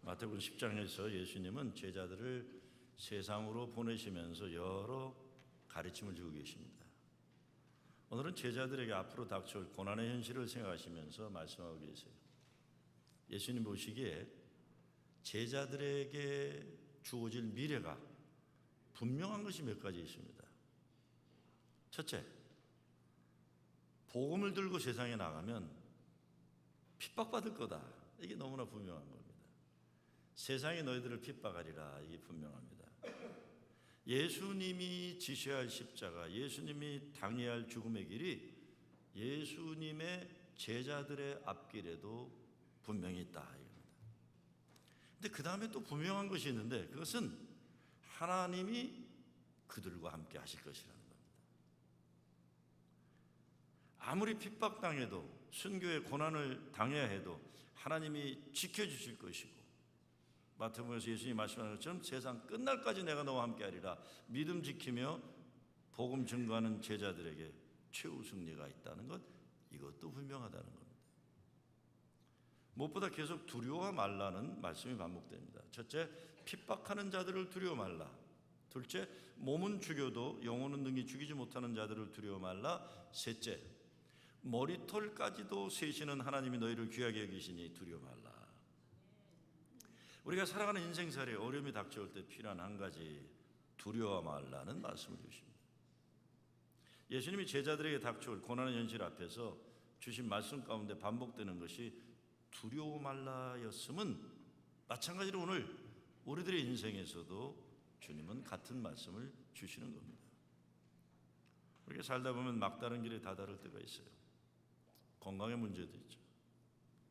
마태복음 10장에서 예수님은 제자들을 세상으로 보내시면서 여러 가르침을 주고 계십니다. 오늘은 제자들에게 앞으로 닥쳐올 고난의 현실을 생각하시면서 말씀하고 계세요. 예수님 보시기에 제자들에게 주어질 미래가 분명한 것이 몇 가지 있습니다. 첫째, 복음을 들고 세상에 나가면 핍박받을 거다. 이게 너무나 분명한 겁니다. 세상이 너희들을 핍박하리라. 이게 분명합니다. 예수님이 지셔야 할 십자가, 예수님이 당해야 할 죽음의 길이 예수님의 제자들의 앞길에도 분명히 있다. 이겁니다. 근데 그 다음에 또 분명한 것이 있는데 그것은 하나님이 그들과 함께 하실 것이라는 겁니다. 아무리 핍박당해도 순교의 고난을 당해야 해도 하나님이 지켜주실 것이고, 마태복음에서 예수님이 말씀하는 것처럼 세상 끝날까지 내가 너와 함께하리라, 믿음 지키며 복음 증거하는 제자들에게 최후 승리가 있다는 것, 이것도 분명하다는 겁니다. 무엇보다 계속 두려워 말라는 말씀이 반복됩니다. 첫째, 핍박하는 자들을 두려워 말라. 둘째, 몸은 죽여도 영혼은 능히 죽이지 못하는 자들을 두려워 말라. 셋째, 머리털까지도 세시는 하나님이 너희를 귀하게 여기시니 두려워 말라. 우리가 살아가는 인생살이에 어려움이 닥쳐올 때 필요한 한 가지, 두려워 말라는 말씀을 주십니다. 예수님이 제자들에게 닥쳐올 고난의 현실 앞에서 주신 말씀 가운데 반복되는 것이 두려워 말라였음은 마찬가지로 오늘 우리들의 인생에서도 주님은 같은 말씀을 주시는 겁니다. 우리가 살다 보면 막다른 길에 다다를 때가 있어요. 건강의 문제도 있죠.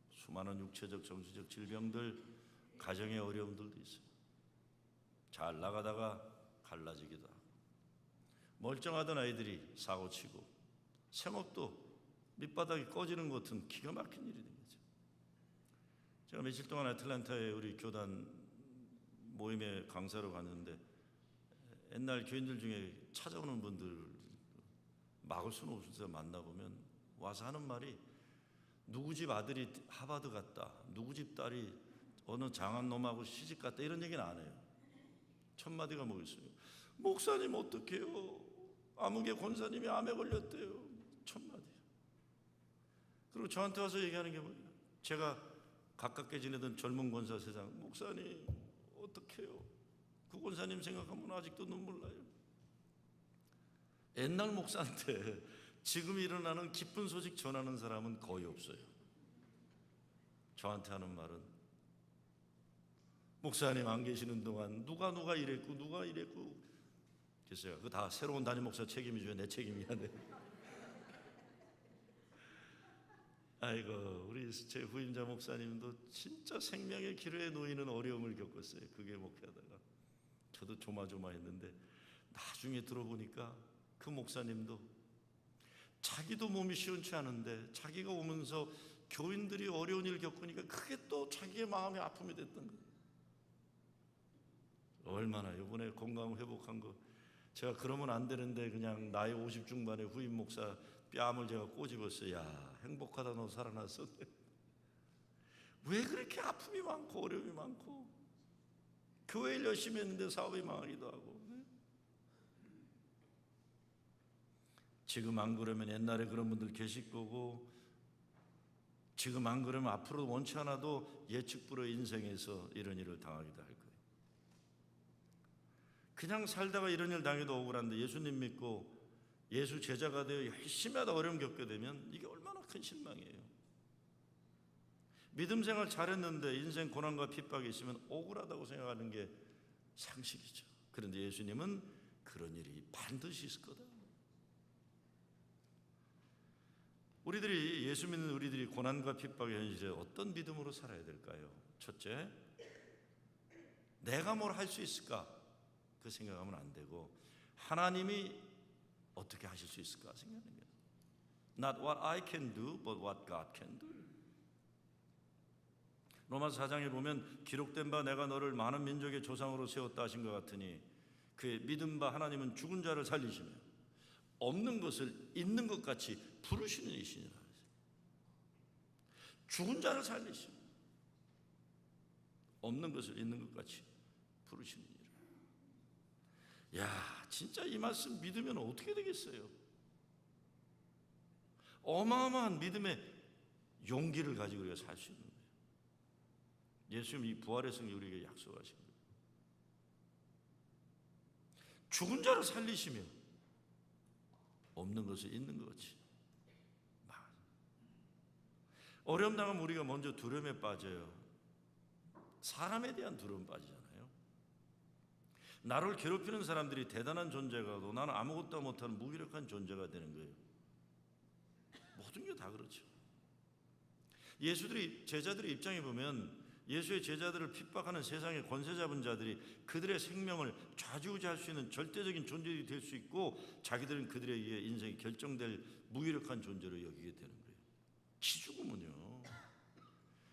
수많은 육체적, 정신적 질병들, 가정의 어려움들도 있어요. 잘 나가다가 갈라지기도 하고, 멀쩡하던 아이들이 사고치고, 생업도 밑바닥이 꺼지는 것 같은 기가 막힌 일이 된 거죠. 제가 며칠 동안 애틀랜타에 우리 교단 모임에 강사로 갔는데 옛날 교인들 중에 찾아오는 분들 막을 수는 없어서 만나보면 와서 하는 말이, 누구 집 아들이 하버드 갔다, 누구 집 딸이 어느 장한 놈하고 시집 갔다, 이런 얘기는 안 해요. 첫 마디가 뭐겠어요? 목사님 어떡해요? 아무개 권사님이 암에 걸렸대요. 첫 마디예요. 그리고 저한테 와서 얘기하는 게 뭐예요? 제가 가깝게 지내던 젊은 권사 세상, 목사님 어떡해요? 그 권사님 생각하면 아직도 눈물 나요. 옛날 목사한테 지금 일어나는 기쁜 소식 전하는 사람은 거의 없어요. 저한테 하는 말은, 목사님 안 계시는 동안 누가 이랬고 누가 이랬고. 그래서 그거 다 새로운 담임 목사 책임이죠. 내 책임이야. 네. 아이고, 우리 제 후임자 목사님도 진짜 생명의 기로에 놓이는 어려움을 겪었어요. 그게 목회하다가 저도 조마조마했는데, 나중에 들어보니까 그 목사님도 자기도 몸이 시원치 않은데 자기가 오면서 교인들이 어려운 일을 겪으니까 그게 또 자기의 마음의 아픔이 됐던 거예요. 얼마나 이번에 건강 회복한 거, 제가 그러면 안 되는데 그냥 나이 50 중반에 후임 목사 뺨을 제가 꼬집었어요. 야, 행복하다, 너 살아났어. 왜 그렇게 아픔이 많고 어려움이 많고, 교회 일 열심히 했는데 사업이 망하기도 하고. 지금 안 그러면 옛날에 그런 분들 계실 거고, 지금 안 그러면 앞으로 원치 않아도 예측 불허 인생에서 이런 일을 당하기도 할 거예요. 그냥 살다가 이런 일 당해도 억울한데 예수님 믿고 예수 제자가 되어 열심히 하다 어려움 겪게 되면 이게 얼마나 큰 실망이에요. 믿음 생활 잘했는데 인생 고난과 핍박이 있으면 억울하다고 생각하는 게 상식이죠. 그런데 예수님은 그런 일이 반드시 있을 거다. 우리들이, 예수 믿는 우리들이 고난과 핍박의 현실에 어떤 믿음으로 살아야 될까요? 첫째, 내가 뭘 할 수 있을까? 그 생각하면 안 되고, 하나님이 어떻게 하실 수 있을까 생각하는 거예요. Not what I can do, but what God can do. 로마서 4장에 보면 기록된 바 내가 너를 많은 민족의 조상으로 세웠다 하신 것 같으니, 그의 믿은 바 하나님은 죽은 자를 살리시며 없는 것을 있는 것 같이 부르시는 이시니라. 죽은 자를 살리시며 없는 것을 있는 것 같이 부르시느니라. 야, 진짜 이 말씀 믿으면 어떻게 되겠어요? 어마어마한 믿음의 용기를 가지고 우리가 살 수 있는 거예요. 예수님이 이 부활의 승리 우리에게 약속하신 거예요. 죽은 자를 살리시며 없는 것을 있는 것 같이. 어려움 당하면 우리가 먼저 두려움에 빠져요. 사람에 대한 두려움 빠지잖아요. 나를 괴롭히는 사람들이 대단한 존재가 고 나는 아무것도 못하는 무기력한 존재가 되는 거예요. 모든 게 다 그렇죠. 제자들의 입장에 보면 예수의 제자들을 핍박하는 세상의 권세 잡은 자들이 그들의 생명을 좌지우지할 수 있는 절대적인 존재들이 될 수 있고, 자기들은 그들에 의해 인생이 결정될 무기력한 존재로 여기게 되는 거예요. 기죽으면요,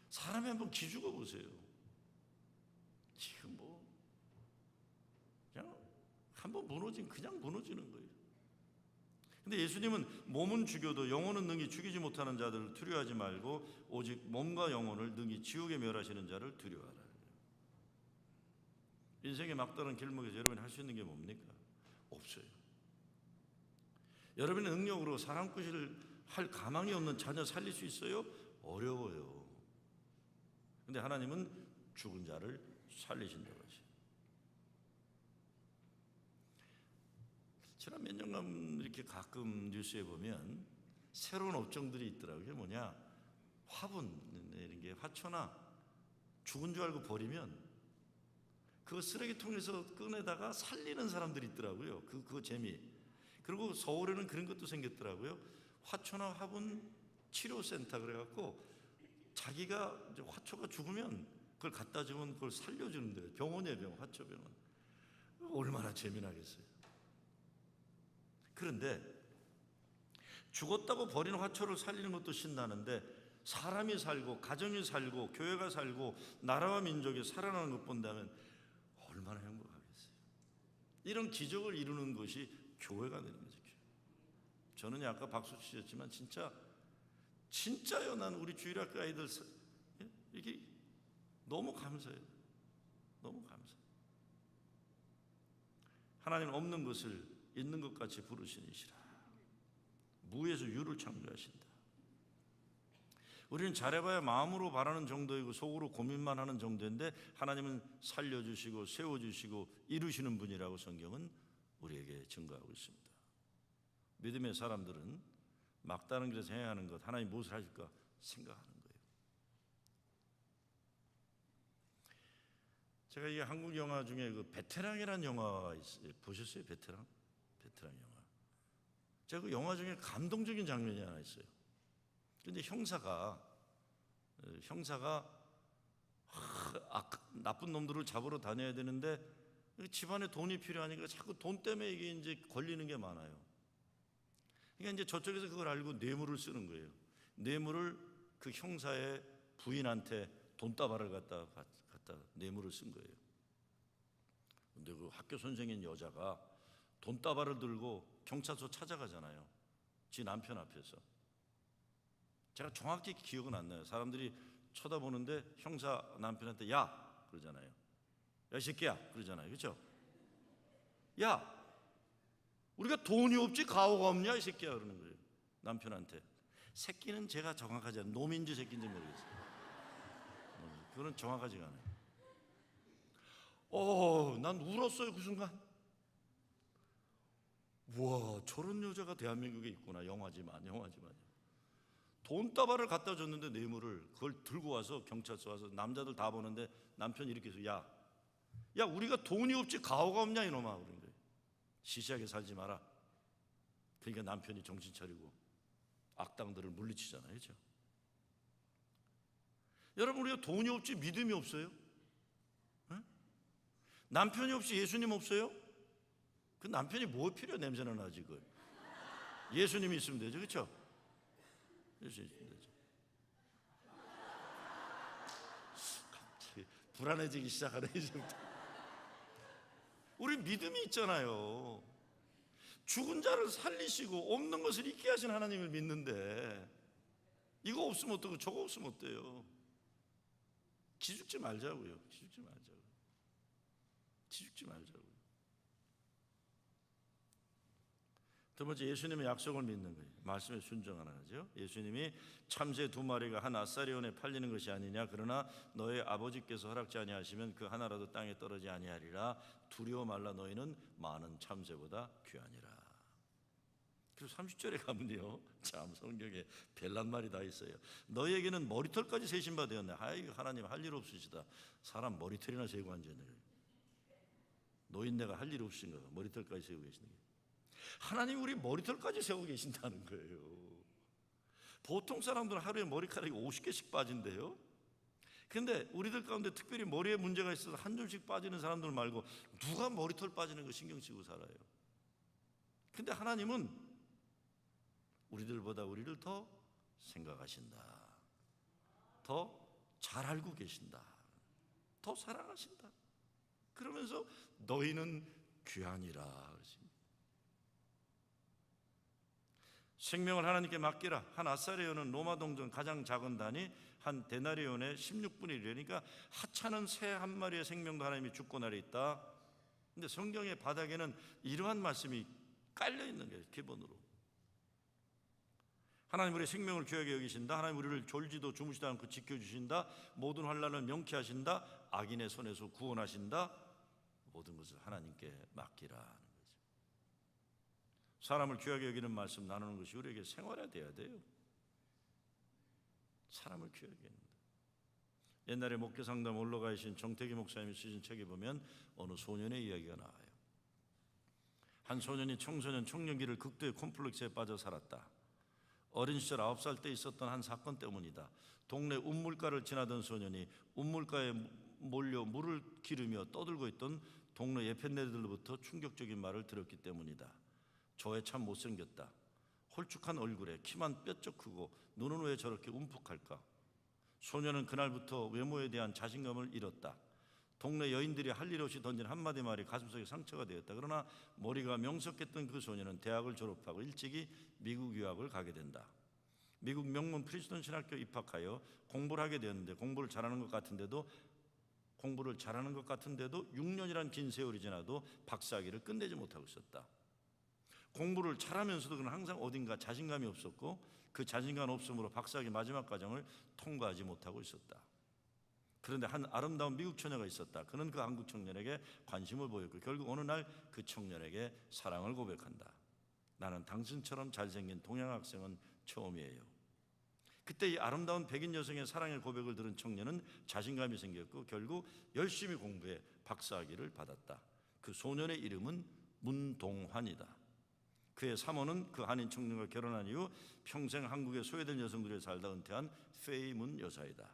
사람이 한번 기죽어 보세요. 지금 그냥 한번 무너지면 그냥 무너지는 거예요. 근데 예수님은 몸은 죽여도 영혼은 능히 죽이지 못하는 자들을 두려워하지 말고 오직 몸과 영혼을 능히 지옥에 멸하시는 자를 두려워하라. 인생의 막다른 길목에서 여러분이 할 수 있는 게 뭡니까? 없어요. 여러분의 능력으로 사람 끝을 할 가망이 없는 자녀 살릴 수 있어요? 어려워요. 근데 하나님은 죽은 자를 살리신다고 하시죠. 지난 몇 년간 이렇게 가끔 뉴스에 보면 새로운 업종들이 있더라고요. 그게 뭐냐? 화분, 이런 게 화초나 죽은 줄 알고 버리면 그거 쓰레기통에서 꺼내다가 살리는 사람들이 있더라고요. 그거 재미. 그리고 서울에는 그런 것도 생겼더라고요. 화초나 화분 치료센터 그래갖고 자기가 이제 화초가 죽으면 그걸 갖다 주면 그걸 살려주는데요. 병원이에요, 병원, 화초병원. 얼마나 재미나겠어요. 그런데 죽었다고 버리는 화초를 살리는 것도 신나는데 사람이 살고 가정이 살고 교회가 살고 나라와 민족이 살아나는 것 본다면 얼마나 행복하겠어요. 이런 기적을 이루는 것이 교회가 되는 거죠. 저는 아까 박수 치셨지만 진짜요. 난 우리 주일학교 아이들 이게 너무 감사해요. 너무 감사해요. 하나님은 없는 것을 있는 것 같이 부르시니시라. 무에서 유를 창조하신다. 우리는 잘해봐야 마음으로 바라는 정도이고 속으로 고민만 하는 정도인데 하나님은 살려주시고 세워주시고 이루시는 분이라고 성경은 우리에게 증거하고 있습니다. 믿음의 사람들은 막다른 길에서 행하는 것, 하나님 무엇을 하실까 생각하는 거예요. 제가 이 한국 영화 중에 그 베테랑이라는 영화가 있어요. 보셨어요? 베테랑 영화. 제가 그 영화 중에 감동적인 장면이 하나 있어요. 근데 형사가 나쁜 놈들을 잡으러 다녀야 되는데 집안에 돈이 필요하니까 자꾸 돈 때문에 이게 이제 걸리는 게 많아요. 그러니까 이제 저쪽에서 그걸 알고 뇌물을 쓰는 거예요. 뇌물을 그 형사의 부인한테 돈다발을 갖다 뇌물을 쓴 거예요. 근데 그 학교 선생인 여자가 돈다발을 들고 경찰서 찾아가잖아요. 지 남편 앞에서. 제가 정확히 기억은 안 나요. 사람들이 쳐다보는데 형사 남편한테 야 그러잖아요. 야 이 새끼야 그러잖아요. 그렇죠? 야 우리가 돈이 없지 가오가 없냐 이 새끼야 그러는 거예요. 남편한테. 새끼는 제가 정확하지 않아요. 놈인지 새끼인지 모르겠어요. 그건 정확하지가 않아요. 난 울었어요 그 순간. 와 저런 여자가 대한민국에 있구나. 영화지만 돈다발을 갖다 줬는데 뇌물을 그걸 들고 와서 경찰서 와서 남자들 다 보는데 남편이 이렇게 해서 야 우리가 돈이 없지 가오가 없냐 이놈아 그런 거예요. 시시하게 살지 마라. 그러니까 남편이 정신 차리고 악당들을 물리치잖아요. 그렇죠? 여러분 우리가 돈이 없지 믿음이 없어요? 네? 남편이 없이 예수님 없어요? 그 남편이 뭐 필요해? 냄새나 나지 그. 예수님이 있으면 되죠. 그렇죠? 예수님 있으면 되죠. 갑자기 불안해지기 시작하네 이제부터. 우리 믿음이 있잖아요. 죽은 자를 살리시고 없는 것을 있게 하신 하나님을 믿는데 이거 없으면 어떡하고 저거 없으면 어때요? 기죽지 말자고요. 기죽지 말자고. 기죽지 말자고요. 두 번째, 예수님의 약속을 믿는 거예요. 말씀에 순종하는 거죠. 예수님이 참새 2마리가 한 아사리온에 팔리는 것이 아니냐. 그러나 너의 아버지께서 허락지 아니하시면 그 하나라도 땅에 떨어지지 아니하리라. 두려워 말라. 너희는 많은 참새보다 귀하니라. 그리고 30절에 가면요, 참 성경에 별난 말이 다 있어요. 너희에게는 머리털까지 세신 바 되었네. 아이, 하나님 할 일 없으시다. 사람 머리털이나 세고 앉았네. 노인네가 할 일 없으신가 봐. 머리털까지 세우고 계시는 게. 하나님 우리 머리털까지 세우고 계신다는 거예요. 보통 사람들은 하루에 머리카락이 50개씩 빠진대요. 근데 우리들 가운데 특별히 머리에 문제가 있어서 한 점씩 빠지는 사람들 말고 누가 머리털 빠지는 거 신경 쓰고 살아요? 근데 하나님은 우리들보다 우리를 더 생각하신다. 더 잘 알고 계신다. 더 사랑하신다. 그러면서 너희는 귀하니라 그러십니다. 생명을 하나님께 맡기라. 한 아사리온은 로마 동전 가장 작은 단위 한 데나리온의 16분의 1. 그러니까 하찮은 새 한 마리의 생명도 하나님이 주권아래 있다. 근데 성경의 바닥에는 이러한 말씀이 깔려 있는 거예요. 기본으로. 하나님 우리의 생명을 귀하게 여기신다. 하나님 우리를 졸지도 주무시도 않고 지켜주신다. 모든 환난을 명쾌하신다. 악인의 손에서 구원하신다. 모든 것을 하나님께 맡기라 하는 거죠. 사람을 귀하게 여기는 말씀 나누는 것이 우리에게 생활화돼야 돼요. 사람을 귀하게 여긴다. 옛날에 목회 상담 올라가 계신 정태기 목사님이 쓰신 책에 보면 어느 소년의 이야기가 나와요. 한 소년이 청소년 청년기를 극도의 콤플렉스에 빠져 살았다. 어린 시절 9살 때 있었던 한 사건 때문이다. 동네 운물가를 지나던 소년이 운물가에 몰려 물을 기르며 떠들고 있던 동네 예편네들로부터 충격적인 말을 들었기 때문이다. 저 애 참 못생겼다. 홀쭉한 얼굴에 키만 뼈쩍 크고 눈은 왜 저렇게 움푹할까? 소년은 그날부터 외모에 대한 자신감을 잃었다. 동네 여인들이 할 일 없이 던진 한마디 말이 가슴속에 상처가 되었다. 그러나 머리가 명석했던 그 소년은 대학을 졸업하고 일찍이 미국 유학을 가게 된다. 미국 명문 프리스턴 신학교 입학하여 공부를 하게 되었는데 공부를 잘하는 것 같은데도 6년이란 긴 세월이 지나도 박사학위를 끝내지 못하고 있었다. 공부를 잘하면서도 그는 항상 어딘가 자신감이 없었고 그 자신감 없음으로 박사학위 마지막 과정을 통과하지 못하고 있었다. 그런데 한 아름다운 미국 처녀가 있었다. 그는 그 한국 청년에게 관심을 보였고 결국 어느 날 그 청년에게 사랑을 고백한다. 나는 당신처럼 잘생긴 동양 학생은 처음이에요. 그때 이 아름다운 백인 여성의 사랑의 고백을 들은 청년은 자신감이 생겼고 결국 열심히 공부해 박사학위를 받았다. 그 소년의 이름은 문동환이다. 그의 사모는 그 한인 청년과 결혼한 이후 평생 한국의 소외된 여성들에 살다 은퇴한 페이문 여사이다.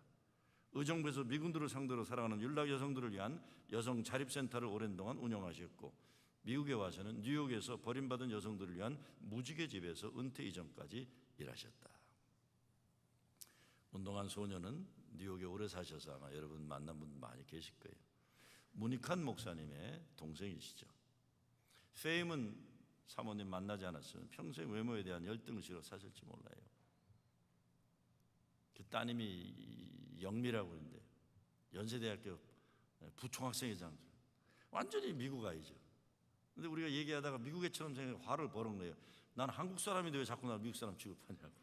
의정부에서 미군들을 상대로 살아가는 윤락 여성들을 위한 여성 자립센터를 오랜 동안 운영하셨고 미국에 와서는 뉴욕에서 버림받은 여성들을 위한 무지개 집에서 은퇴 이전까지 일하셨다. 운동한 소녀는 뉴욕에 오래 사셔서 아마 여러분 만난 분 많이 계실 거예요. 문익환 목사님의 동생이시죠. 페임은 사모님 만나지 않았으면 평생 외모에 대한 열등의식으로 사실지 몰라요. 그 따님이 영미라고 하는데 연세대학교 부총학생회장, 완전히 미국 아이죠. 근데 우리가 얘기하다가 미국애처럼 생겨서 화를 버럭 내요. 난 한국 사람인데 왜 자꾸 나 미국 사람 취급하냐고.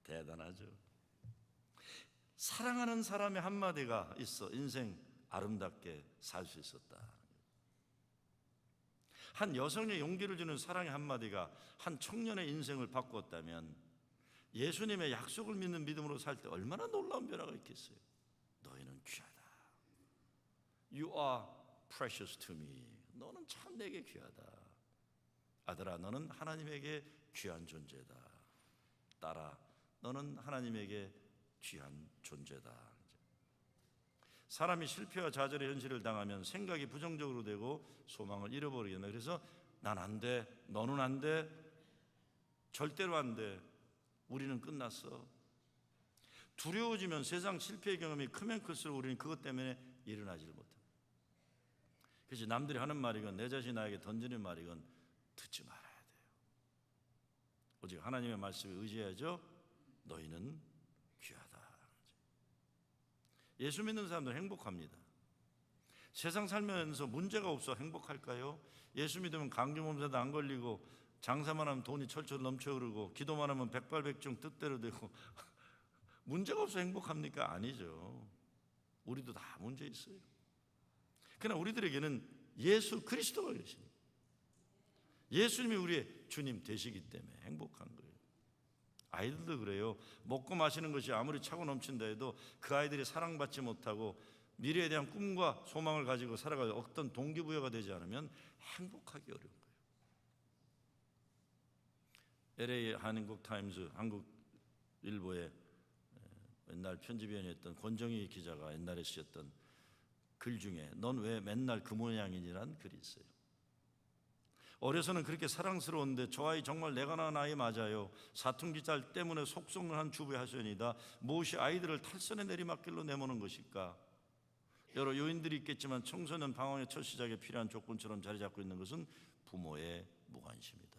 대단하죠. 사랑하는 사람의 한마디가 있어 인생 아름답게 살 수 있었다. 한 여성의 용기를 주는 사랑의 한마디가 한 청년의 인생을 바꾸었다면 예수님의 약속을 믿는 믿음으로 살 때 얼마나 놀라운 변화가 있겠어요. 너희는 귀하다. You are precious to me. 너는 참 내게 귀하다. 아들아, 너는 하나님에게 귀한 존재다. 딸아, 너는 하나님에게 귀한 존재다. 사람이 실패와 좌절의 현실을 당하면 생각이 부정적으로 되고 소망을 잃어버리게 된다. 그래서 난 안 돼, 너는 안 돼, 절대로 안 돼, 우리는 끝났어. 두려워지면 세상 실패의 경험이 크면 클수록 우리는 그것 때문에 일어나지를 못합니다. 그래서 남들이 하는 말이건 내 자신이 나에게 던지는 말이건 듣지 말아야 돼요. 오직 하나님의 말씀에 의지해야죠. 너희는 귀하다. 예수 믿는 사람들은 행복합니다. 세상 살면서 문제가 없어 행복할까요? 예수 믿으면 감기 몸살도 안 걸리고, 장사만 하면 돈이 철철 넘쳐 흐르고, 기도만 하면 백발백중 뜻대로 되고 문제가 없어 행복합니까? 아니죠. 우리도 다 문제 있어요. 그러나 우리들에게는 예수 그리스도가 계십니다. 예수님이 우리의 주님 되시기 때문에 행복한 거예요. 아이들도 그래요. 먹고 마시는 것이 아무리 차고 넘친다 해도 그 아이들이 사랑받지 못하고 미래에 대한 꿈과 소망을 가지고 살아갈 어떤 동기부여가 되지 않으면 행복하기 어려운 거예요. LA 한국타임즈, 한국일보에 옛날 편집위원이었던 권정희 기자가 옛날에 쓰셨던 글 중에 넌 왜 맨날 그 모양이니라는 글이 있어요. 어려서는 그렇게 사랑스러운데 저 아이 정말 내가 낳은 아이 맞아요. 사춘기 딸 때문에 속성을 한 주부의 하소연이다. 무엇이 아이들을 탈선의 내리막길로 내모는 것일까? 여러 요인들이 있겠지만 청소년 방황의 첫 시작에 필요한 조건처럼 자리 잡고 있는 것은 부모의 무관심이다.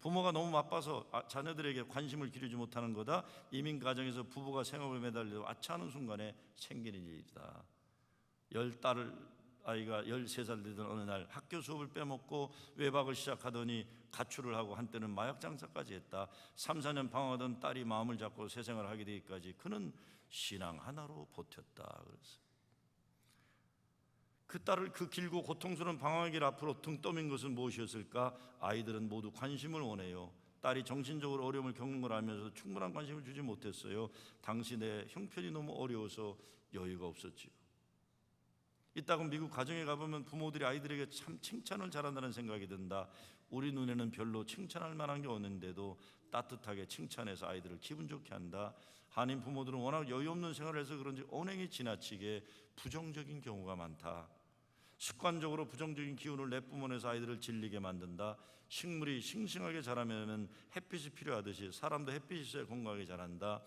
부모가 너무 바빠서 자녀들에게 관심을 기르지 못하는 거다. 이민 가정에서 부부가 생업에 매달려 아차하는 순간에 생기는 일이다. 아이가 13살 되던 어느 날 학교 수업을 빼먹고 외박을 시작하더니 가출을 하고 한때는 마약 장사까지 했다. 3, 4년 방황하던 딸이 마음을 잡고 새 생활을 하게 되기까지 그는 신앙 하나로 버텼다. 그랬어요. 그 딸을 그 길고 고통스러운 방황의 길 앞으로 등 떠민 것은 무엇이었을까? 아이들은 모두 관심을 원해요. 딸이 정신적으로 어려움을 겪는 걸 알면서도 충분한 관심을 주지 못했어요. 당시 내 형편이 너무 어려워서 여유가 없었지요. 이따금 미국 가정에 가보면 부모들이 아이들에게 참 칭찬을 잘한다는 생각이 든다. 우리 눈에는 별로 칭찬할 만한 게 없는데도 따뜻하게 칭찬해서 아이들을 기분 좋게 한다. 한인 부모들은 워낙 여유 없는 생활을 해서 그런지 언행이 지나치게 부정적인 경우가 많다. 습관적으로 부정적인 기운을 내뿜어내서 아이들을 질리게 만든다. 식물이 싱싱하게 자라면 햇빛이 필요하듯이 사람도 햇빛이 있어야 건강하게 자란다.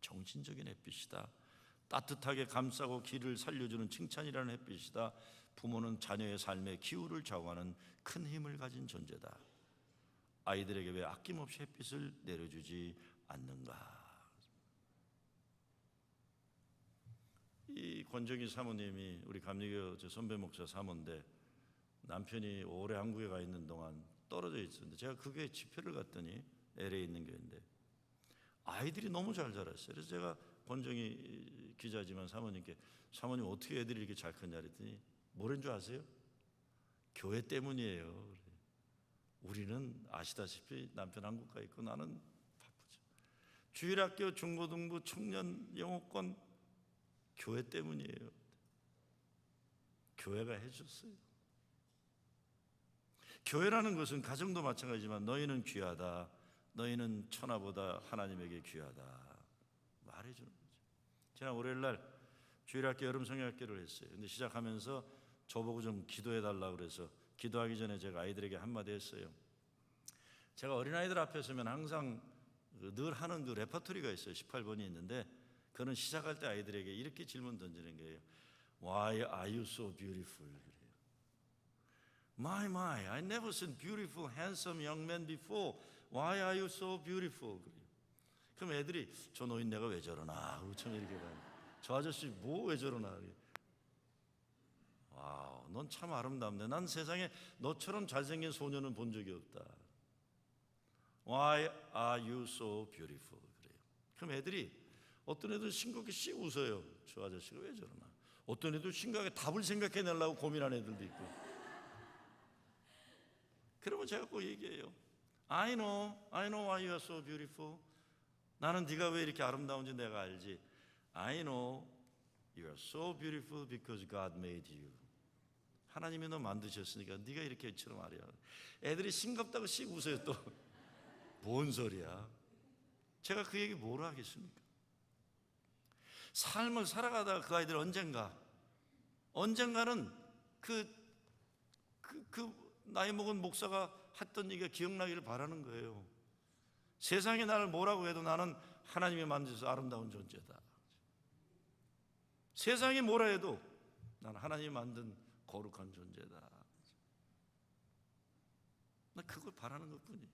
정신적인 햇빛이다. 따뜻하게 감싸고 기를 살려주는 칭찬이라는 햇빛이다. 부모는 자녀의 삶의 기후를 좌우하는 큰 힘을 가진 존재다. 아이들에게 왜 아낌없이 햇빛을 내려주지 않는가? 이 권정희 사모님이 우리 감리교 선배 목사 사모인데 남편이 오래 한국에 가 있는 동안 떨어져 있었는데 제가 그 교회 집회를 갔더니 LA에 있는 교회인데 아이들이 너무 잘 자랐어요. 그래서 제가 권정희 기자지만 사모님께 사모님 어떻게 애들이 이렇게 잘 컸냐 그랬더니 뭐라는 줄 아세요? 교회 때문이에요. 우리는 아시다시피 남편 한국 가 있고 나는 바쁘죠. 주일학교, 중고등부, 청년 영어권 교회 때문이에요. 교회가 해줬어요. 교회라는 것은 가정도 마찬가지지만 너희는 귀하다. 너희는 천하보다 하나님에게 귀하다. 말해주는 거죠. 지난 월요일날 주일학교 여름 성경학교를 했어요. 근데 시작하면서 저보고 좀 기도해달라고 그래서 기도하기 전에 제가 아이들에게 한마디 했어요. 제가 어린아이들 앞에 서면 항상 늘 하는 그 레퍼토리가 있어요. 18번이 있는데 그는 시작할 때 아이들에게 이렇게 질문 던지는 거예요. Why are you so beautiful? 그래요. My, I never seen beautiful, handsome young man before. Why are you so beautiful? 그래요. 그럼 애들이 저 노인 내가 왜 저러나? 처음 이렇게 가요. 저 아저씨 뭐 왜 저러나? 와우, 넌 참 아름답네. 난 세상에 너처럼 잘생긴 소년은 본 적이 없다. Why are you so beautiful? 그래요. 그럼 애들이 어떤 애들 싱겁게 씩 웃어요. 저 아저씨가 왜 저러나? 어떤 애들 심각하게 답을 생각해내려고 고민하는 애들도 있고. 그러면 제가 꼭 얘기해요. I know why you are so beautiful. 나는 네가 왜 이렇게 아름다운지 내가 알지. I know you are so beautiful because God made you. 하나님이 너 만드셨으니까 네가 이렇게 처럼 말이야. 애들이 싱겁다고 씩 웃어요 또. 뭔 소리야. 제가 그 얘기 뭐라 하겠습니까? 삶을 살아가다가 그 아이들 언젠가는 그 나이 먹은 목사가 했던 얘기가 기억나기를 바라는 거예요. 세상이 나를 뭐라고 해도 나는 하나님이 만드셔서 아름다운 존재다. 세상이 뭐라 해도 나는 하나님이 만든 거룩한 존재다. 나 그걸 바라는 것뿐이에요.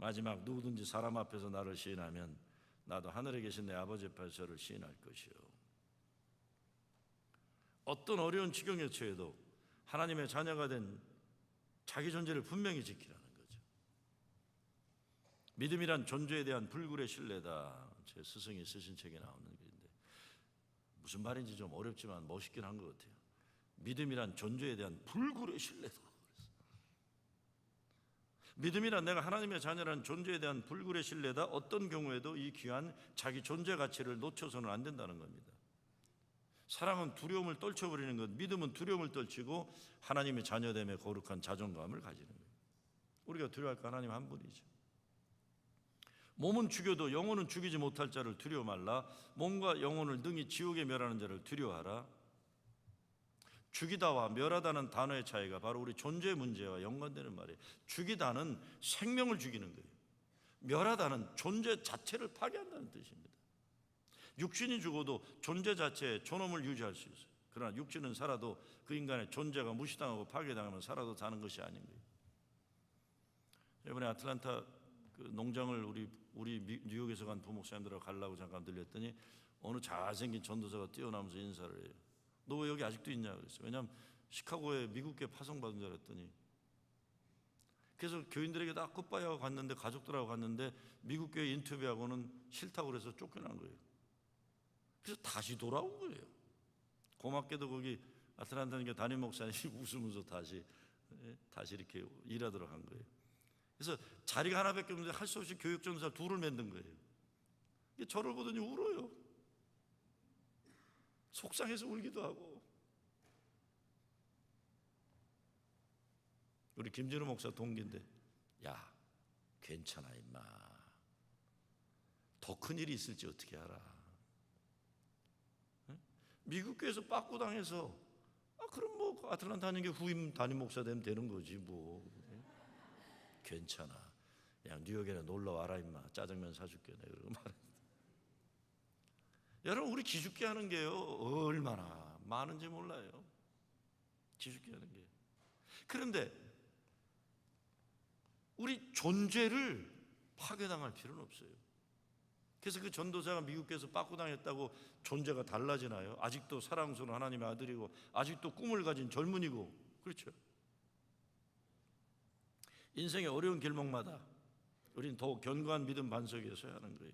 마지막 누구든지 사람 앞에서 나를 시인하면 나도 하늘에 계신 내 아버지 앞에서 저를 시인할 것이요. 어떤 어려운 지경에 처해도 하나님의 자녀가 된 자기 존재를 분명히 지키라는 거죠. 믿음이란 존재에 대한 불굴의 신뢰다. 제 스승이 쓰신 책에 나오는 글인데 무슨 말인지 좀 어렵지만 멋있긴 한 것 같아요. 믿음이란 존재에 대한 불굴의 신뢰다. 믿음이란 내가 하나님의 자녀라는 존재에 대한 불굴의 신뢰다. 어떤 경우에도 이 귀한 자기 존재 가치를 놓쳐서는 안 된다는 겁니다. 사랑은 두려움을 떨쳐버리는 것, 믿음은 두려움을 떨치고 하나님의 자녀됨의 거룩한 자존감을 가지는 거예요. 우리가 두려워할 거 하나님 한 분이죠. 몸은 죽여도 영혼은 죽이지 못할 자를 두려워 말라. 몸과 영혼을 능히 지옥에 멸하는 자를 두려워하라. 죽이다와 멸하다는 단어의 차이가 바로 우리 존재 문제와 연관되는 말이에요. 죽이다는 생명을 죽이는 거예요. 멸하다는 존재 자체를 파괴한다는 뜻입니다. 육신이 죽어도 존재 자체의 존엄을 유지할 수 있어요. 그러나 육신은 살아도 그 인간의 존재가 무시당하고 파괴당하면 살아도 사는 것이 아닌 거예요. 이번에 아틀란타 그 농장을 우리 뉴욕에서 간 부목사님들하고 가려고 잠깐 들렸더니 어느 잘생긴 전도사가 뛰어나면서 인사를 해요. 너 왜 여기 아직도 있냐 그랬어요. 왜냐하면 시카고에 미국교회 파송받은 줄 알았더니, 그래서 교인들에게 다 굿바이하고 갔는데, 가족들하고 갔는데 미국교회 인터뷰하고는 싫다고 그래서 쫓겨난 거예요. 그래서 다시 돌아온 거예요. 고맙게도 거기 아틀란타 담임 목사님이 웃으면서 다시 이렇게 일하도록 한 거예요. 그래서 자리가 하나밖에 없는데 할 수 없이 교육 전도사 둘을 만든 거예요. 저를 보더니 울어요. 속상해서 울기도 하고. 우리 김진우 목사 동기인데, 야 괜찮아 임마, 더 큰 일이 있을지 어떻게 알아. 미국 교회에서 빠꾸당해서 그럼 뭐 아틀란타 하는 게 후임 담임 목사 되면 되는 거지 뭐. 괜찮아, 그냥 뉴욕에 놀러 와라 임마, 짜장면 사줄게 내가 그러고 말했는데. 여러분 우리 기죽게 하는 게요 얼마나 많은지 몰라요. 기죽게 하는 게. 그런데 우리 존재를 파괴당할 필요는 없어요. 그래서 그 전도사가 미국에서 빠꾸당했다고 존재가 달라지나요? 아직도 사랑스러운 하나님의 아들이고 아직도 꿈을 가진 젊은이고, 그렇죠? 인생의 어려운 길목마다 우리는 더욱 견고한 믿음 반석에 서야 하는 거예요.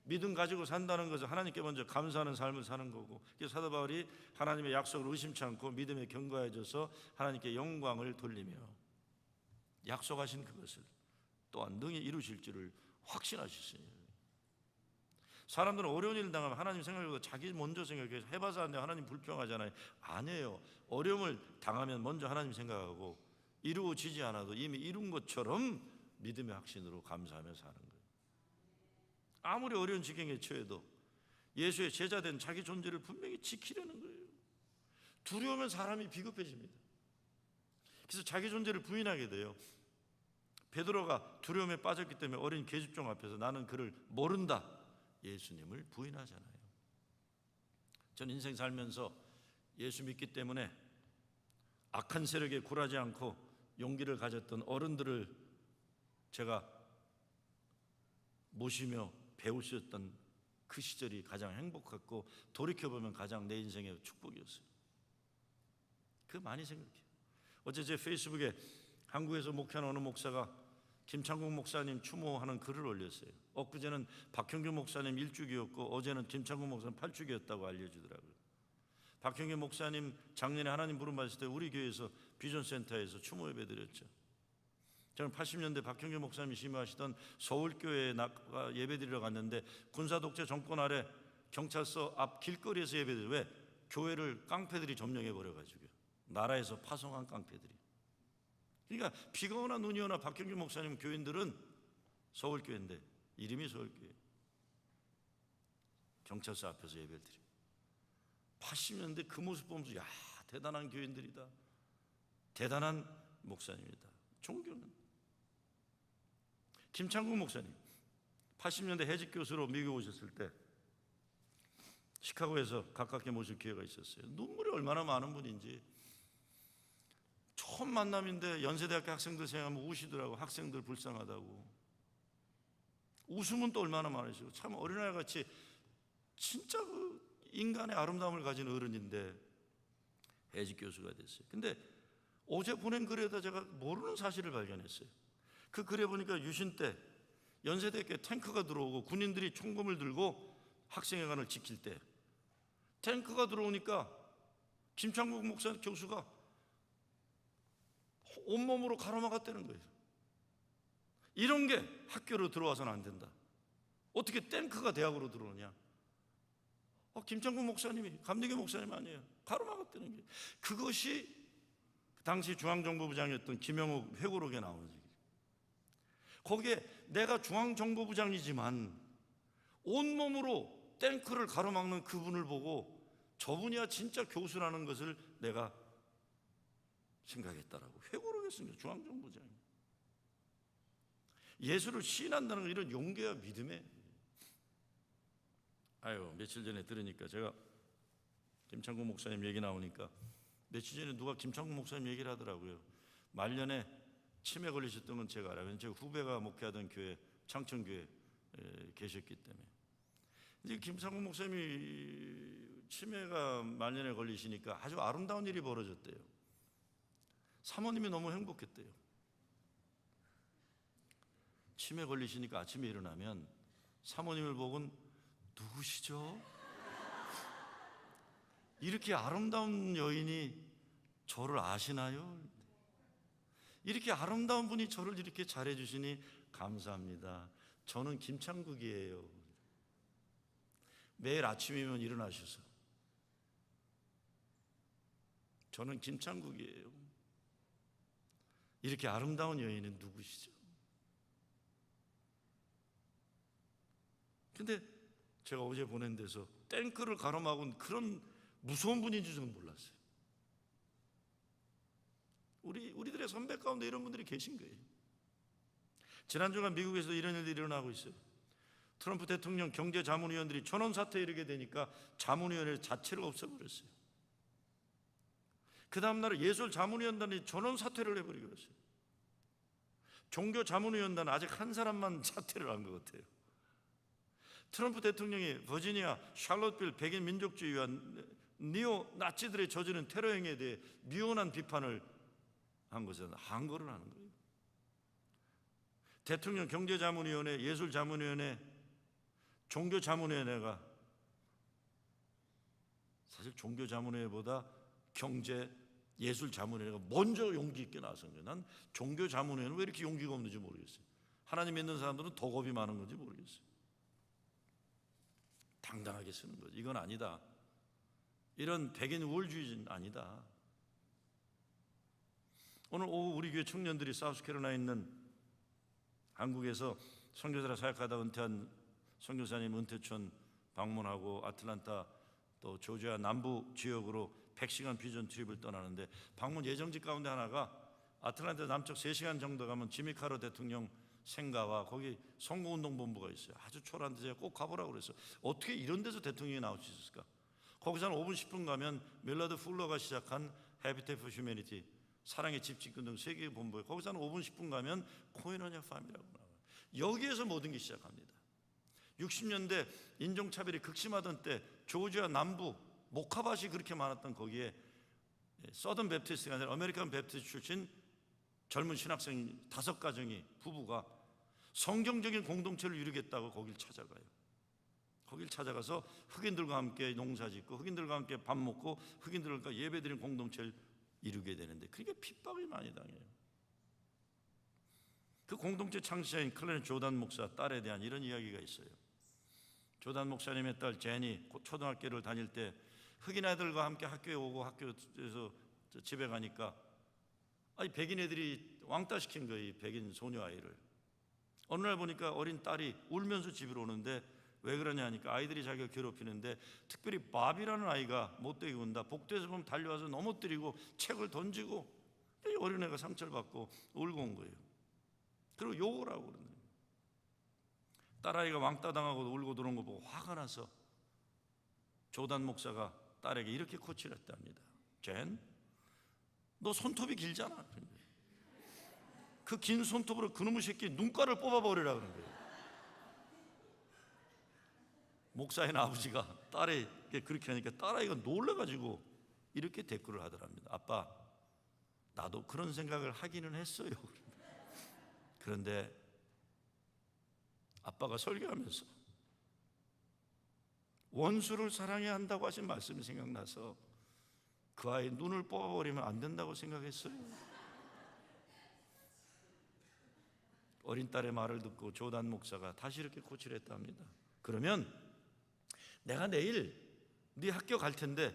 믿음 가지고 산다는 것은 하나님께 먼저 감사하는 삶을 사는 거고, 그래서 사도 바울이 하나님의 약속을 의심치 않고 믿음에 견고해져서 하나님께 영광을 돌리며 약속하신 그것을 또한 능히 이루실 줄을 확신하셨으니. 사람들은 어려운 일을 당하면 하나님 생각하고 자기 먼저 생각해서 해봐서 안 돼, 하나님 불평하잖아요. 아니에요. 어려움을 당하면 먼저 하나님 생각하고 이루어지지 않아도 이미 이룬 것처럼 믿음의 확신으로 감사하며 사는 거예요. 아무리 어려운 지경에 처해도 예수의 제자된 자기 존재를 분명히 지키려는 거예요. 두려우면 사람이 비겁해집니다. 그래서 자기 존재를 부인하게 돼요. 베드로가 두려움에 빠졌기 때문에 어린 계집종 앞에서 나는 그를 모른다, 예수님을 부인하잖아요. 전 인생 살면서 예수 믿기 때문에 악한 세력에 굴하지 않고 용기를 가졌던 어른들을 제가 모시며 배우셨던 그 시절이 가장 행복했고, 돌이켜보면 가장 내 인생의 축복이었어요. 그거 많이 생각해요. 어제 제 페이스북에 한국에서 목회하는 어느 목사가 김창국 목사님 추모하는 글을 올렸어요. 엊그제는 박형규 목사님 1주기였고 어제는 김창국 목사님 8주기였다고 알려주더라고요. 박형규 목사님 작년에 하나님 부름받았을 때 우리 교회에서 비전센터에서 추모 예배 드렸죠. 저는 80년대 박형규 목사님이 심호하시던 서울교회에 예배드리러 갔는데 군사독재 정권 아래 경찰서 앞 길거리에서 예배드려요. 왜? 교회를 깡패들이 점령해버려가지고요. 나라에서 파송한 깡패들이. 그러니까 비가 오나 눈이 오나 박형규 목사님 교인들은 서울교회인데 이름이 서울교회, 경찰서 앞에서 예배를 드려요. 80년대 그 모습 보면서 야 대단한 교인들이다, 대단한 목사님이다, 존경은. 김창국 목사님 80년대 해직 교수로 미국 오셨을 때 시카고에서 가깝게 모실 기회가 있었어요. 눈물이 얼마나 많은 분인지 처음 만남인데 연세대학교 학생들 생각하면 우시더라고. 학생들 불쌍하다고. 웃음은 또 얼마나 많으시고 참 어린아이같이 진짜 그 인간의 아름다움을 가진 어른인데 해직 교수가 됐어요. 근데 어제 보낸 글에다 제가 모르는 사실을 발견했어요. 그 글에 보니까 유신 때 연세대학교에 탱크가 들어오고 군인들이 총검을 들고 학생회관을 지킬 때 탱크가 들어오니까 김창국 목사 교수가 온몸으로 가로막았다는 거예요. 이런 게 학교로 들어와서는 안 된다. 어떻게 탱크가 대학으로 들어오냐? 김창국 목사님이, 감리교 목사님 아니에요. 가로막았다는 게. 그것이 당시 중앙정보부장이었던 김영욱 회고록에 나오는 얘기예요. 거기에 내가 중앙정보부장이지만 온몸으로 탱크를 가로막는 그분을 보고 저분이야 진짜 교수라는 것을 내가 생각했다라고 회고록에 쓴 중앙정보부장이. 예수를 시인한다는 건 이런 용기와 믿음에. 며칠 전에 들으니까 제가 김창국 목사님 얘기 나오니까 며칠 전에 누가 김창국 목사님 얘기를 하더라고요. 말년에 치매 걸리셨던 건 제가 알아요. 제 후배가 목회하던 교회, 창천교회에 계셨기 때문에. 이제 김창국 목사님이 치매가 말년에 걸리시니까 아주 아름다운 일이 벌어졌대요. 사모님이 너무 행복했대요. 치매 걸리시니까 아침에 일어나면 사모님을 보곤 누구시죠? 이렇게 아름다운 여인이 저를 아시나요? 이렇게 아름다운 분이 저를 이렇게 잘해주시니 감사합니다. 저는 김창국이에요. 매일 아침이면 일어나셔서 저는 김창국이에요. 이렇게 아름다운 여인은 누구시죠? 근데 제가 어제 보낸 데서 탱크를 가로막은 그런 무서운 분인지 저는 몰랐어요. 우리들의 선배 가운데 이런 분들이 계신 거예요. 지난주가 미국에서 이런 일들이 일어나고 있어요. 트럼프 대통령 경제자문위원들이 전원 사태에 이르게 되니까 자문위원회 자체를 없애버렸어요. 그 다음날 예술자문위원단이 전원 사퇴를 해버리고 그랬어요. 종교자문위원단은 아직 한 사람만 사퇴를 한 것 같아요. 트럼프 대통령이 버지니아 샬롯빌 백인 민족주의와 니오 나치들의 저지른 테러 행위에 대해 미온한 비판을 한 것은 항거를 하는 거예요. 대통령 경제자문위원회, 예술자문위원회, 종교자문위원회가 사실 종교자문위원회보다 경제, 예술자문위원회가 먼저 용기 있게 나선 거예요. 난 종교자문위원회는 왜 이렇게 용기가 없는지 모르겠어요. 하나님 믿는 사람들은 더 겁이 많은 건지 모르겠어요. 당당하게 쓰는 거죠. 이건 아니다. 이런 백인 우월주의는 아니다. 오늘 오후 우리 교회 청년들이 사우스캐롤라이나에 있는 한국에서 선교사라 사역하다 은퇴한 선교사님 은퇴촌 방문하고 아틀란타 또 조지아 남부 지역으로 100시간 비전 트립을 떠나는데 방문 예정지 가운데 하나가 아틀란타 남쪽 3시간 정도 가면 지미 카터 대통령 생가와 거기 선거운동본부가 있어요. 아주 초라한데 제가 꼭 가보라고 그랬어요. 어떻게 이런 데서 대통령이 나올 수 있을까? 거기서 한 5분 10분 가면 밀라드 풀러가 시작한 해비테이트 포 휴머니티 사랑의 집 짓기 등 세계 본부에 거기서 한 5분 10분 가면 코이노냐 팜이라고 나와요. 여기에서 모든 게 시작합니다. 60년대 인종차별이 극심하던 때 조지아 남부 모카밭이 그렇게 많았던 거기에 서던 베프티스트가 아니라 아메리칸 베프티스트 출신 젊은 신학생 5가정이 부부가 성경적인 공동체를 이루겠다고 거길 찾아가요. 거길 찾아가서 흑인들과 함께 농사짓고 흑인들과 함께 밥 먹고 흑인들과 예배드리는 공동체를 이루게 되는데 그러니까 핍박을 많이 당해요. 그 공동체 창시자인 클레넌 조단 목사 딸에 대한 이런 이야기가 있어요. 조단 목사님의 딸 제니 초등학교를 다닐 때 흑인 애들과 함께 학교에 오고 학교에서 집에 가니까 백인 애들이 왕따시킨 거예요. 백인 소녀 아이를. 어느 날 보니까 어린 딸이 울면서 집으로 오는데 왜 그러냐 하니까 아이들이 자기를 괴롭히는데 특별히 밥이라는 아이가 못되게 군다. 복도에서 보면 달려와서 넘어뜨리고 책을 던지고 이 어린애가 상처를 받고 울고 온 거예요. 그리고 욕을 하고 그러는 거예요. 딸아이가 왕따 당하고 울고 들어온 거 보고 화가 나서 조단 목사가 딸에게 이렇게 코치를 했답니다. 젠, 너 손톱이 길잖아. 그 긴 손톱으로 그놈의 새끼 눈가를 뽑아버리라 그런 거예요. 목사인 아버지가 딸에게 그렇게 하니까 딸아이가 놀라가지고 이렇게 댓글을 하더랍니다. 아빠, 나도 그런 생각을 하기는 했어요. 그런데 아빠가 설교하면서 원수를 사랑해야 한다고 하신 말씀이 생각나서 그 아이 눈을 뽑아버리면 안 된다고 생각했어요. 어린 딸의 말을 듣고 조단 목사가 다시 이렇게 코치를 했답니다. 그러면 내가 내일 네 학교 갈 텐데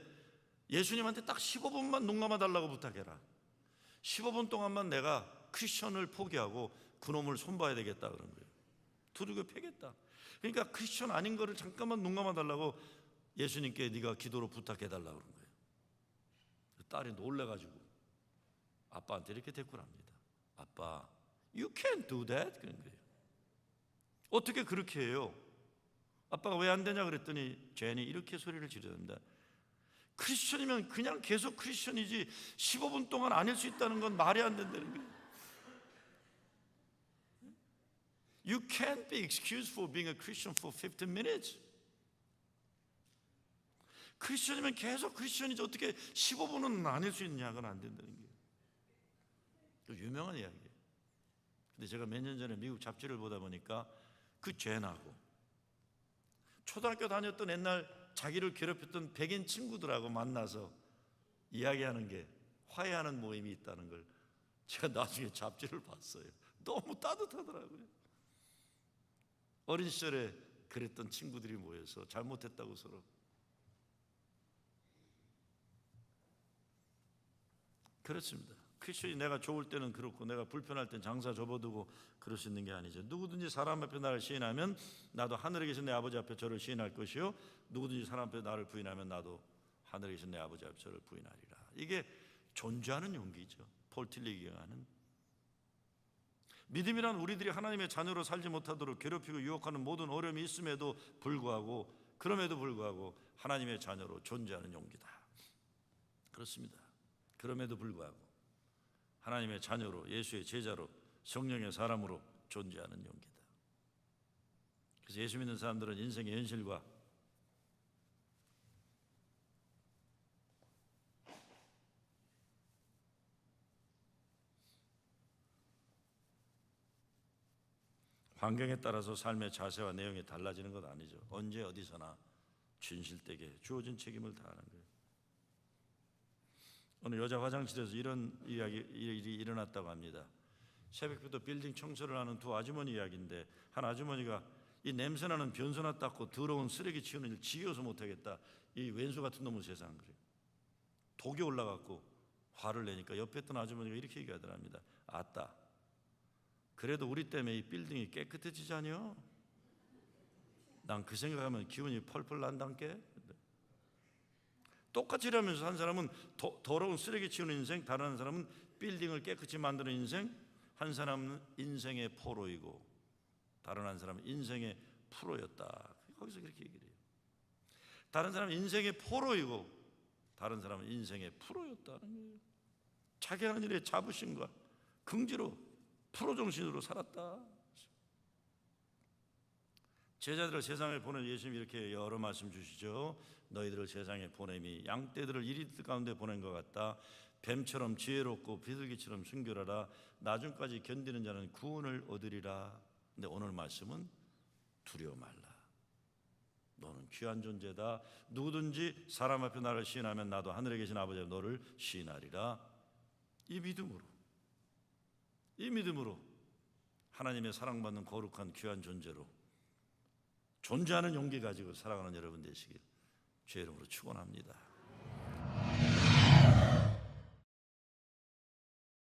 예수님한테 딱 15분만 눈 감아달라고 부탁해라. 15분 동안만 내가 크리스천을 포기하고 그놈을 손봐야 되겠다 그런 거예요. 두들겨 패겠다. 그러니까 크리스천 아닌 거를 잠깐만 눈 감아달라고 예수님께 네가 기도로 부탁해달라고 그런 거예요. 딸이 놀래가지고 아빠한테 이렇게 대꾸합니다. 아빠, you can't do that 그런 거예요. 어떻게 그렇게 해요? 아빠가 왜 안 되냐 그랬더니 제니 이렇게 소리를 지르는다. 크리스천이면 그냥 계속 크리스천이지 15분 동안 아닐 수 있다는 건 말이 안 된다는 거예요. You can't be excused for being a Christian for 15 minutes. 크리스천이면 계속 크리스천이지 어떻게 15분은 아닐 수 있냐, 그건 안 된다는 거예요. 유명한 이야기예요. 근데 제가 몇 년 전에 미국 잡지를 보다 보니까 그 제나하고 초등학교 다녔던 옛날 자기를 괴롭혔던 백인 친구들하고 만나서 이야기하는 게 화해하는 모임이 있다는 걸 제가 나중에 잡지를 봤어요. 너무 따뜻하더라고요. 어린 시절에 그랬던 친구들이 모여서 잘못했다고 서로. 그렇습니다. 크리스천이 내가 좋을 때는 그렇고 내가 불편할 땐 장사 접어두고 그럴 수 있는 게 아니죠. 누구든지 사람 앞에 나를 시인하면 나도 하늘에 계신 내 아버지 앞에 저를 시인할 것이요, 누구든지 사람 앞에 나를 부인하면 나도 하늘에 계신 내 아버지 앞에 저를 부인하리라. 이게 존재하는 용기죠. 폴 틸리기가 하는. 믿음이란 우리들이 하나님의 자녀로 살지 못하도록 괴롭히고 유혹하는 모든 어려움이 있음에도 불구하고, 그럼에도 불구하고 하나님의 자녀로 존재하는 용기다. 그렇습니다. 그럼에도 불구하고 하나님의 자녀로, 예수의 제자로, 성령의 사람으로 존재하는 용기다. 그래서 예수 믿는 사람들은 인생의 현실과 환경에 따라서 삶의 자세와 내용이 달라지는 것 아니죠. 언제 어디서나 진실되게 주어진 책임을 다하는 거예요. 오늘 여자 화장실에서 이런 일이 일어났다고 합니다. 새벽부터 빌딩 청소를 하는 두 아주머니 이야기인데, 한 아주머니가 이 냄새나는 변소나 닦고 더러운 쓰레기 치우는 일 지겨워서 못하겠다. 이 왼수 같은 놈의 세상 그래요. 독이 올라갔고 화를 내니까 옆에 있던 아주머니가 이렇게 얘기하더랍니다. 아따, 그래도 우리 때문에 이 빌딩이 깨끗해지자뇨? 난 그 생각하면 기운이 펄펄 난단께. 똑같이 일하면서 한 사람은 더러운 쓰레기 치우는 인생, 다른 한 사람은 빌딩을 깨끗이 만드는 인생, 한 사람은 인생의 포로이고 다른 한 사람은 인생의 프로였다. 거기서 그렇게 얘기를 해요. 다른 사람은 인생의 포로이고 다른 사람은 인생의 프로였다는 거예요. 자기 하는 일에 자부심과 긍지로 프로 정신으로 살았다. 제자들을 세상에 보낸 예수님이 이렇게 여러 말씀 주시죠. 너희들을 세상에 보냄이 양떼들을 이리들 가운데 보낸 것 같다. 뱀처럼 지혜롭고 비둘기처럼 순결하라. 나중까지 견디는 자는 구원을 얻으리라. 근데 오늘 말씀은 두려워 말라. 너는 귀한 존재다. 누구든지 사람 앞에 나를 시인하면 나도 하늘에 계신 아버지 앞에 너를 시인하리라. 이 믿음으로 하나님의 사랑받는 거룩한 귀한 존재로 존재하는 용기 가지고 살아가는 여러분 되시길 주의 이름으로 축원합니다.